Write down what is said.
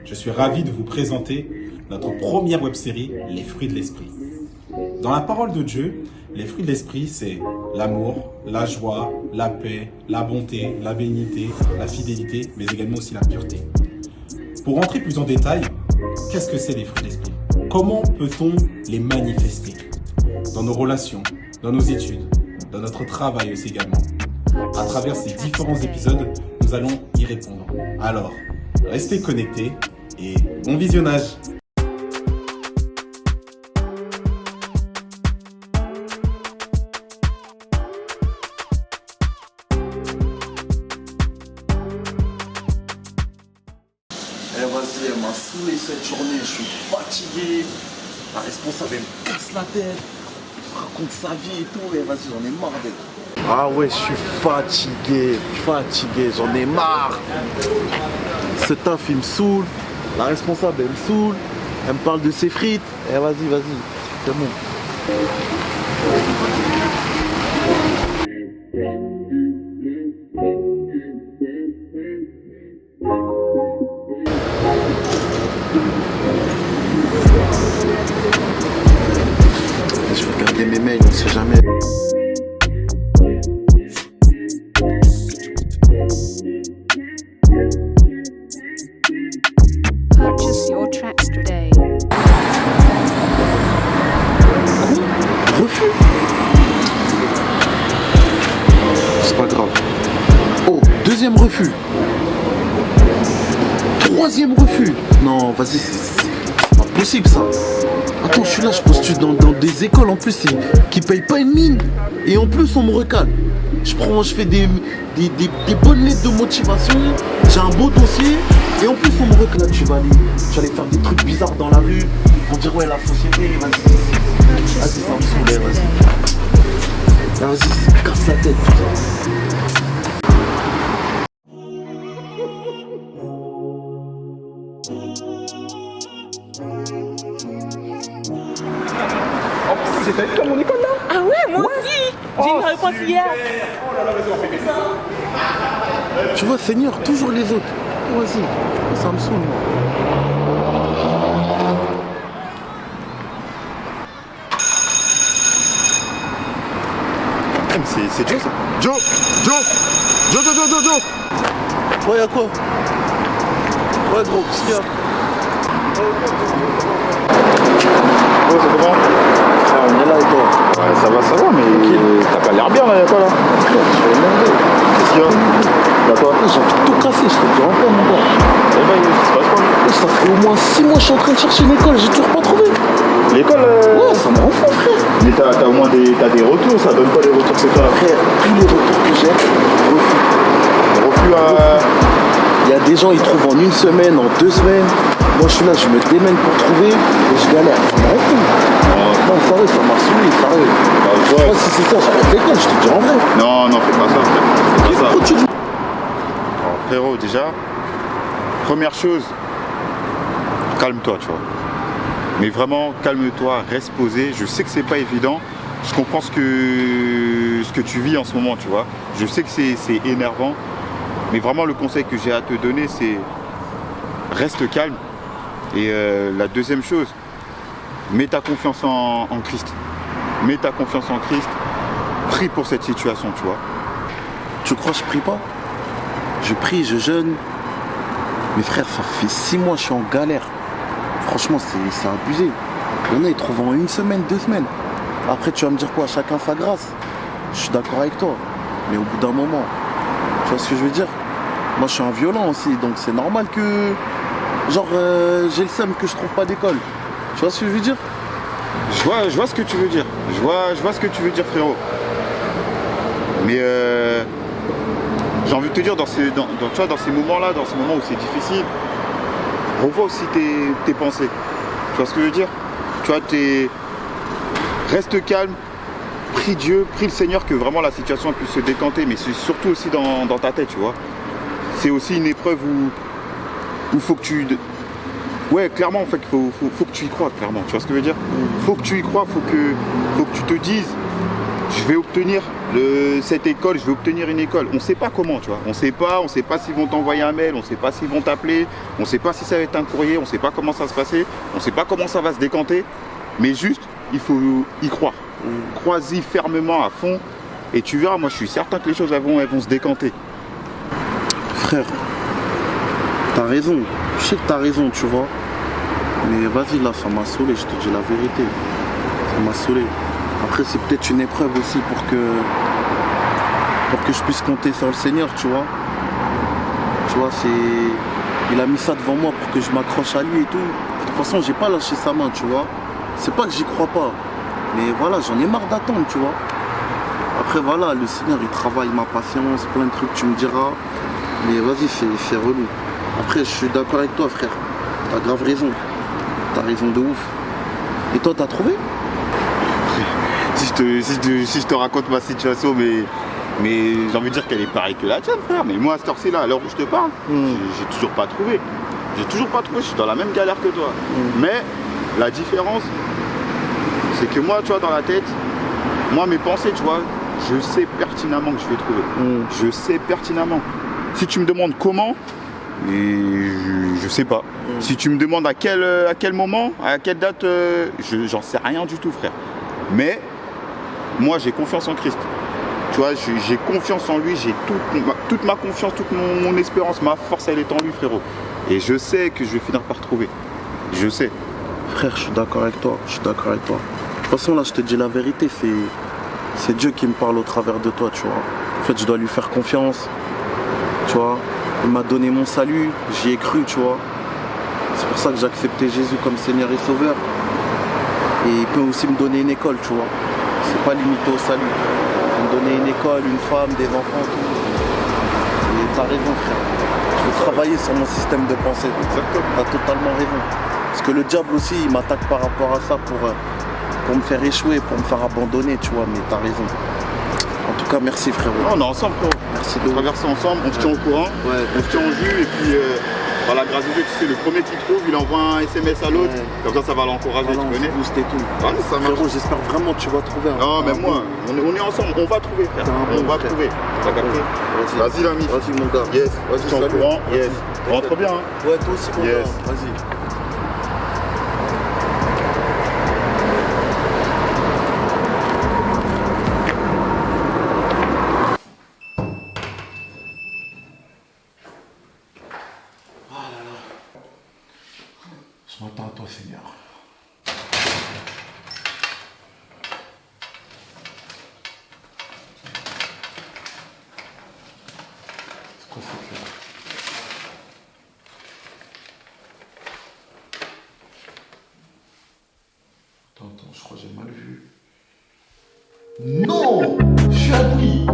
je suis ravi de vous présenter notre première web-série, Les fruits de l'esprit. Dans la parole de Dieu, les fruits de l'esprit, c'est l'amour, la joie, la paix, la bonté, la bénignité, la fidélité, mais également aussi la pureté. Pour rentrer plus en détail, qu'est-ce que c'est les fruits de l'esprit? Comment peut-on les manifester? Dans nos relations, dans nos études, dans notre travail aussi également. À travers ces différents épisodes, nous allons y répondre. Alors, restez connectés et bon visionnage! Vas-y, elle m'a saoulé cette journée, je suis fatigué. La responsable, elle me casse la tête. Elle raconte sa vie et tout, et vas-y, j'en ai marre d'elle. Ah ouais, je suis fatigué, j'en ai marre. Ce taf, il me saoule. La responsable, elle me saoule. Elle me parle de ses frites. Eh vas-y, c'est bon. Je vais regarder mes mails, on sait jamais. Purchase your tracks today. Refus. C'est pas grave. Oh, deuxième refus. Troisième refus. Non, vas-y, c'est pas possible ça. Attends, je suis là, je postule dans des écoles en plus qui payent pas une mine. Et en plus, on me recale. Je fais des bonnes lettres de motivation. J'ai un beau dossier. Et en plus, on me recale. Tu vas aller faire des trucs bizarres dans la rue. Ils vont dire, ouais, la société, vas-y, ça me saoulait, vas-y. Vas-y, casse la tête. J'ai pas eu à mon école là. Ah ouais, moi aussi. J'ai une réponse hier. Oh là là, vas-y, on fait ça. Tu vois, Seigneur, toujours les autres. Vas-y, ça me saoule, moi. C'est Joe ça. Joe. Ouais, y'a quoi? Ouais, gros, qu'est-ce qu'il y a? Oh, c'est comment? Ah, on est là et toi? Ouais, ça va, mais t'as pas l'air bien là, y'a quoi là? Qu'est-ce qu'il y a? Y'a quoi? J'ai envie de tout casser, je te dis encore, mon gars. Eh ben, il se passe quoi? Ça fait au moins 6 mois que je suis en train de chercher une école, j'ai toujours pas trouvé. L'école Ouais, ça me rend fou, frère. Mais t'as au moins des retours, ça donne pas les retours que t'as? Frère, tous les retours que j'ai, refus. Il y a des gens, ils trouvent en 1 semaine, en 2 semaines. Moi, je suis là, je me démène pour trouver et je galère. Ça me rend fou. Non, sérieux, ça m'a saoulé, sérieux. Je sais pas si c'est ça, j'arrête l'école, je te dis en vrai. Non, fais pas ça, frère. Fais pas ça. Pourquoi tu dis? Alors, frérot, déjà, première chose, calme-toi, tu vois. Mais vraiment, calme-toi, reste posé. Je sais que c'est pas évident. Je comprends ce que tu vis en ce moment, tu vois. Je sais que c'est énervant. Mais vraiment, le conseil que j'ai à te donner, c'est reste calme. Et la deuxième chose, mets ta confiance en Christ. Mets ta confiance en Christ. Prie pour cette situation, tu vois. Tu crois que je prie pas? Je prie, je jeûne. Mais frère, ça fait 6 mois que je suis en galère. Franchement, c'est abusé. Il y en a, ils trouvent en 1 semaine, 2 semaines. Après, tu vas me dire quoi? Chacun sa grâce. Je suis d'accord avec toi. Mais au bout d'un moment, tu vois ce que je veux dire? Moi, je suis un violent aussi, donc c'est normal que... Genre, j'ai le seum que je trouve pas d'école. Tu vois ce que je veux dire? Je vois ce que tu veux dire. Je vois ce que tu veux dire, frérot. Mais j'ai envie de te dire, dans ces moments-là, dans ces moments où c'est difficile, revois aussi tes pensées. Tu vois ce que je veux dire? Tu vois, reste calme, prie Dieu, prie le Seigneur que vraiment la situation puisse se décanter, mais c'est surtout aussi dans ta tête, tu vois. C'est aussi une épreuve où faut que tu... Ouais, clairement, en fait, faut que tu y crois, clairement. Tu vois ce que je veux dire? Faut que tu y crois, faut que tu te dises, je vais obtenir cette école, je vais obtenir une école. On ne sait pas comment, tu vois. On ne sait pas s'ils vont t'envoyer un mail, on ne sait pas s'ils vont t'appeler, on ne sait pas si ça va être un courrier, on ne sait pas comment ça va se passer, on ne sait pas comment ça va se décanter. Mais juste, il faut y croire. Crois-y fermement à fond et tu verras, moi je suis certain que les choses elles vont se décanter. Frère, t'as raison. Je sais que t'as raison, tu vois. Mais vas-y, là, ça m'a saoulé, je te dis la vérité. Ça m'a saoulé. Après, c'est peut-être une épreuve aussi pour que je puisse compter sur le Seigneur, tu vois. Tu vois, il a mis ça devant moi pour que je m'accroche à lui et tout. De toute façon, j'ai pas lâché sa main, tu vois. C'est pas que j'y crois pas. Mais voilà, j'en ai marre d'attendre, tu vois. Après, voilà, le Seigneur, il travaille ma patience, plein de trucs, tu me diras. Mais vas-y, c'est relou. Après, je suis d'accord avec toi, frère. T'as grave raison. T'as raison de ouf. Et toi, t'as trouvé? Si je te raconte ma situation, mais j'ai envie de dire qu'elle est pareille que la tienne, frère. Mais moi, à cette heure-ci, là, à l'heure où je te parle, j'ai toujours pas trouvé. J'ai toujours pas trouvé, je suis dans la même galère que toi. Mais la différence, c'est que moi, tu vois, dans la tête, moi, mes pensées, tu vois, je sais pertinemment que je vais trouver. Je sais pertinemment. Si tu me demandes comment, je sais pas. Si tu me demandes à quel moment, à quelle date, j'en sais rien du tout, frère. Mais moi, j'ai confiance en Christ. Tu vois, j'ai confiance en lui, j'ai toute ma confiance, toute mon espérance, ma force, elle est en lui, frérot. Et je sais que je vais finir par trouver. Je sais. Frère, je suis d'accord avec toi. Je suis d'accord avec toi. De toute façon, là, je te dis la vérité, c'est Dieu qui me parle au travers de toi, tu vois. En fait, je dois lui faire confiance. Tu vois, il m'a donné mon salut, j'y ai cru, tu vois. C'est pour ça que j'ai accepté Jésus comme Seigneur et Sauveur. Et il peut aussi me donner une école, tu vois. C'est pas limité au salut. Il me donner une école, une femme, des enfants, tout. Et t'as raison, frère. Je vais travailler sur mon système de pensée. Exactement. T'as totalement raison. Parce que le diable aussi, il m'attaque par rapport à ça pour me faire échouer, pour me faire abandonner, tu vois. Mais t'as raison. En tout cas, merci, frérot. On est ensemble, frérot. Merci On traverse ensemble, on se tient au courant, on se tient en vue et puis par la grâce de Dieu, tu sais, le premier qui trouve, il envoie un SMS à l'autre, comme ça va l'encourager, Voilà, tu connais. boost et tout. Voilà, ça marche. Frérot, j'espère vraiment que tu vas trouver un. Non, mais moi, on est ensemble, on va trouver, frère. On va trouver. T'as capté? Vas-y, l'ami. Vas-y, mon gars. Yes, Vas-y, on se tient au salut. courant. Yes. Vas-y. Rentre bien, hein. Ouais, toi aussi, mon Yes. gars. Vas-y. Je m'attends à toi, Seigneur. C'est quoi cette lettre? Attends, je crois que j'ai mal vu. Non! Je suis abri!